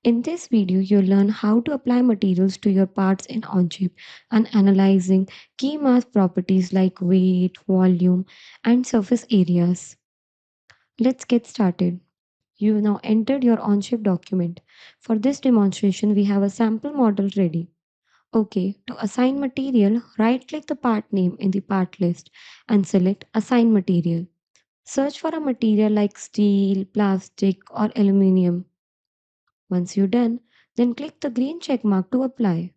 In this video, you'll learn how to apply materials to your parts in Onshape and analyzing key mass properties like weight, volume, and surface areas. Let's get started. You've now entered your Onshape document. For this demonstration, we have a sample model ready. Okay, to assign material, right-click the part name in the part list and select Assign Material. Search for a material like steel, plastic, or aluminum. Once you're done, then click the green check mark to apply.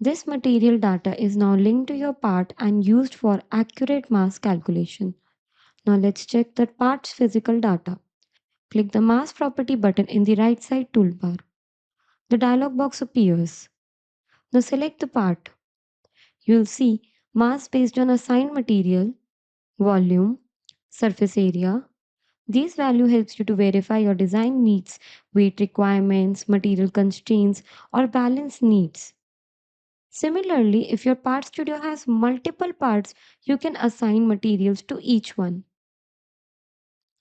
This material data is now linked to your part and used for accurate mass calculation. Now let's check the part's physical data. Click the mass property button in the right side toolbar. The dialog box appears. Now select the part. You'll see mass based on assigned material, volume, surface area. This value helps you to verify your design meets weight requirements, material constraints, or balance needs. Similarly, if your part studio has multiple parts, you can assign materials to each one.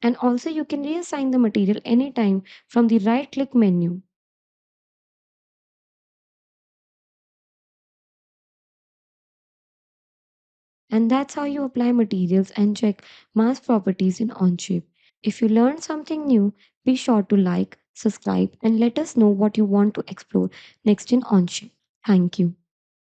And also you can reassign the material anytime from the right click menu. And that's how you apply materials and check mass properties in Onshape. If you learned something new, be sure to like, subscribe, and let us know what you want to explore next in Onshape. Thank you.